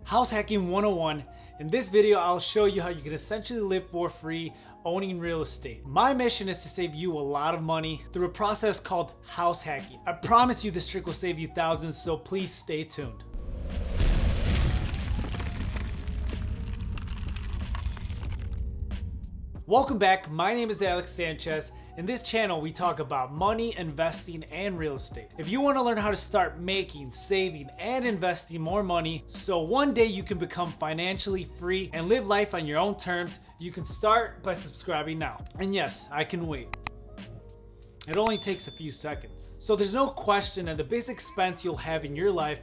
House Hacking 101. In this video, I'll show you how you can essentially live for free owning real estate. My mission is to save you a lot of money through a process called house hacking. I promise you this trick will save you thousands, so please stay tuned. Welcome back, my name is Sanchez. In this channel, we talk about money, investing, and real estate. If you want to learn how to start making, saving, and investing more money so one day you can become financially free and live life on your own terms, you can start by subscribing now. And yes, I can wait. It only takes a few seconds. So there's no question that the biggest expense you'll have in your life,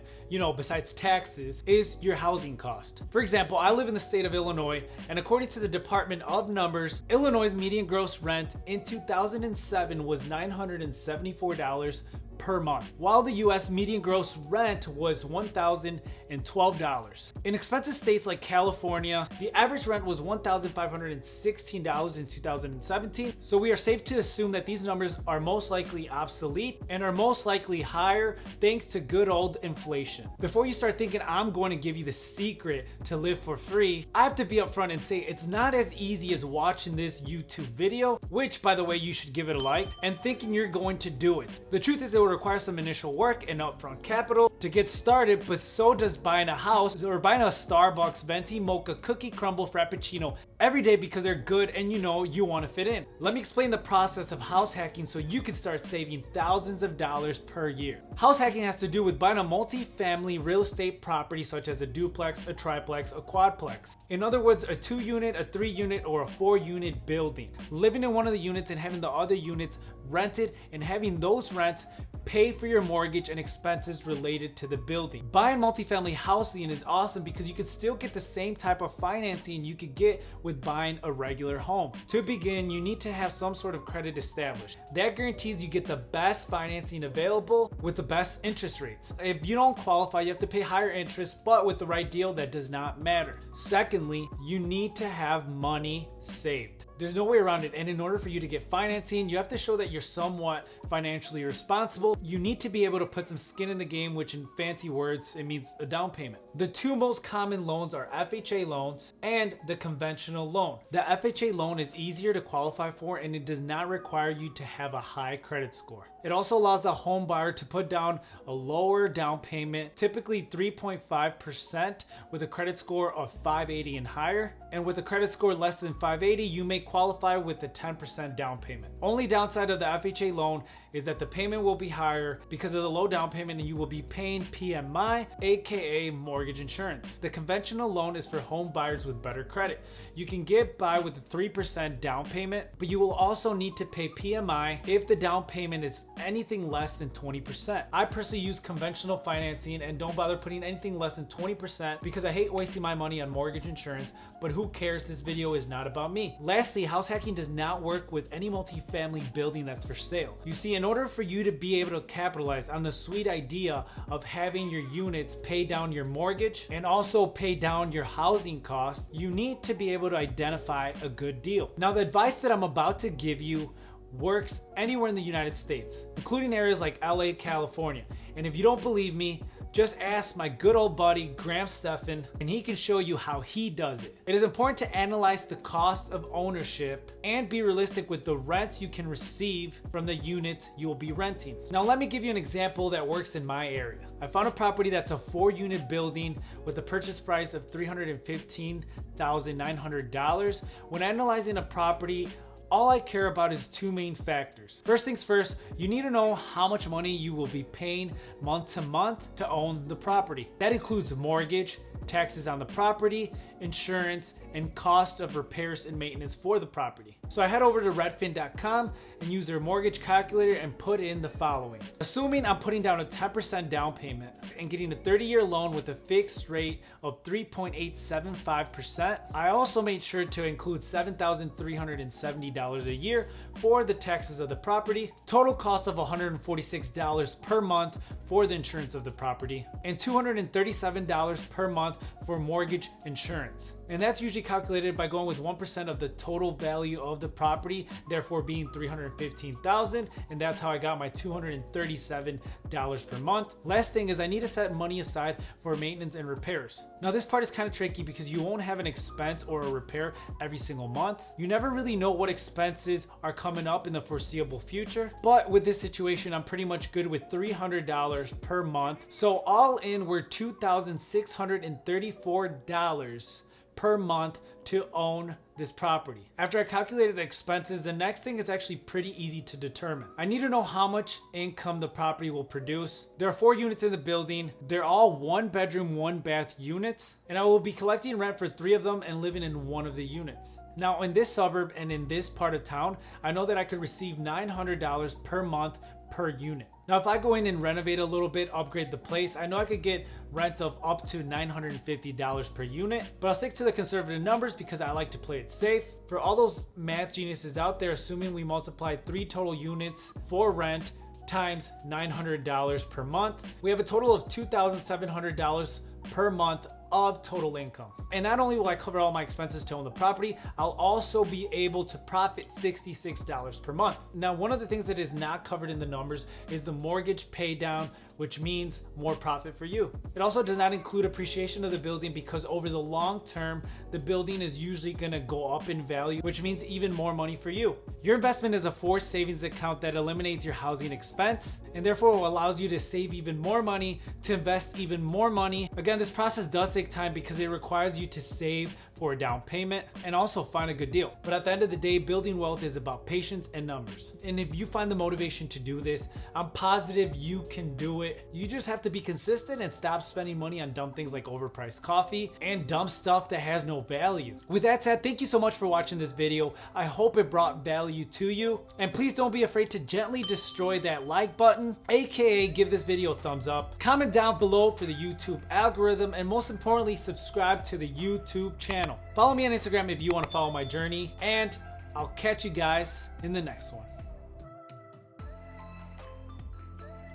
besides taxes, is your housing cost. For example, I live in the state of Illinois, and according to the Department of Numbers, Illinois' median gross rent in 2007 was $974 per month, while the US median gross rent was $1,012. In expensive states like California, the average rent was $1,516 in 2017, so we are safe to assume that these numbers are most likely obsolete and are most likely higher thanks to good old inflation. Before you start thinking I'm going to give you the secret to live for free, I have to be upfront and say it's not as easy as watching this YouTube video, which by the way you should give it a like, and thinking you're going to do it. The truth is it will require some initial work and upfront capital to get started, but so does buying a house or buying a Starbucks venti mocha cookie crumble frappuccino every day because they're good and you want to fit in. Let me explain the process of house hacking so you can start saving thousands of dollars per year. House hacking has to do with buying a multifamily real estate property such as a duplex, a triplex, a quadplex. In other words, a 2-unit, a 3-unit, or a 4-unit building. Living in one of the units and having the other units rented and having those rents pay for your mortgage and expenses related to the building. Buying multifamily housing is awesome because you can still get the same type of financing you could get with buying a regular home. To begin, you need to have some sort of credit established. That guarantees you get the best financing available with the best interest rates. If you don't qualify, you have to pay higher interest, but with the right deal, that does not matter. Secondly, you need to have money saved. There's no way around it, and in order for you to get financing, you have to show that you're somewhat financially responsible. You need to be able to put some skin in the game, which in fancy words, it means a down payment. The two most common loans are FHA loans and the conventional loan. The FHA loan is easier to qualify for and it does not require you to have a high credit score. It also allows the home buyer to put down a lower down payment, typically 3.5% with a credit score of 580 and higher. And with a credit score less than 580, you may qualify with the 10% down payment. Only downside of the FHA loan is that the payment will be higher because of the low down payment and you will be paying PMI, aka mortgage insurance. The conventional loan is for home buyers with better credit. You can get by with a 3% down payment, but you will also need to pay PMI if the down payment is anything less than 20%. I personally use conventional financing and don't bother putting anything less than 20% because I hate wasting my money on mortgage insurance, but who cares? This video is not about me. Lastly, house hacking does not work with any multifamily building that's for sale. You see, in order for you to be able to capitalize on the sweet idea of having your units pay down your mortgage and also pay down your housing costs, you need to be able to identify a good deal. Now, the advice that I'm about to give you works anywhere in the United States, including areas like LA, California. And if you don't believe me, just ask my good old buddy Graham Stephan and he can show you how he does it. It is important to analyze the cost of ownership and be realistic with the rents you can receive from the unit you will be renting. Now let me give you an example that works in my area. I found a property that's a 4-unit building with a purchase price of $315,900. When analyzing a property, all I care about is two main factors. First things first, you need to know how much money you will be paying month to month to own the property. That includes mortgage, taxes on the property, insurance, and cost of repairs and maintenance for the property. So I head over to redfin.com and use their mortgage calculator and put in the following. Assuming I'm putting down a 10% down payment and getting a 30-year loan with a fixed rate of 3.875%, I also made sure to include $7,370 a year for the taxes of the property, total cost of $146 per month for the insurance of the property, and $237 per month for mortgage insurance. And that's usually calculated by going with 1% of the total value of the property, therefore being $315,000, and that's how I got my $237 per month. Last thing is I need to set money aside for maintenance and repairs. Now this part is kind of tricky because you won't have an expense or a repair every single month. You never really know what expenses are coming up in the foreseeable future, but with this situation I'm pretty much good with $300 per month. So all in, we're $2,634 per month to own this property. After I calculated the expenses, the next thing is actually pretty easy to determine. I need to know how much income the property will produce. There are 4 units in the building. They're all 1 bedroom, 1 bath units, and I will be collecting rent for 3 of them and living in 1 of the units. Now in this suburb and in this part of town, I know that I could receive $900 per month per unit. Now if I go in and renovate a little bit, upgrade the place, I know I could get rent of up to $950 per unit, but I'll stick to the conservative numbers because I like to play it safe. For all those math geniuses out there, assuming we multiply 3 total units for rent times $900 per month, we have a total of $2,700 per month of total income. And not only will I cover all my expenses to own the property, I'll also be able to profit $66 per month. Now, one of the things that is not covered in the numbers is the mortgage pay down, which means more profit for you. It also does not include appreciation of the building because over the long term, the building is usually gonna go up in value, which means even more money for you. Your investment is a forced savings account that eliminates your housing expense and therefore allows you to save even more money, to invest even more money. Again, this process does take time because it requires you to save for a down payment and also find a good deal. But at the end of the day, building wealth is about patience and numbers. And if you find the motivation to do this, I'm positive you can do it. You just have to be consistent and stop spending money on dumb things like overpriced coffee and dumb stuff that has no value. With that said, thank you so much for watching this video. I hope it brought value to you. And please don't be afraid to gently destroy that like button, aka give this video a thumbs up. Comment down below for the YouTube algorithm, and most importantly, subscribe to the YouTube channel. Follow me on Instagram if you want to follow my journey, and I'll catch you guys in the next one.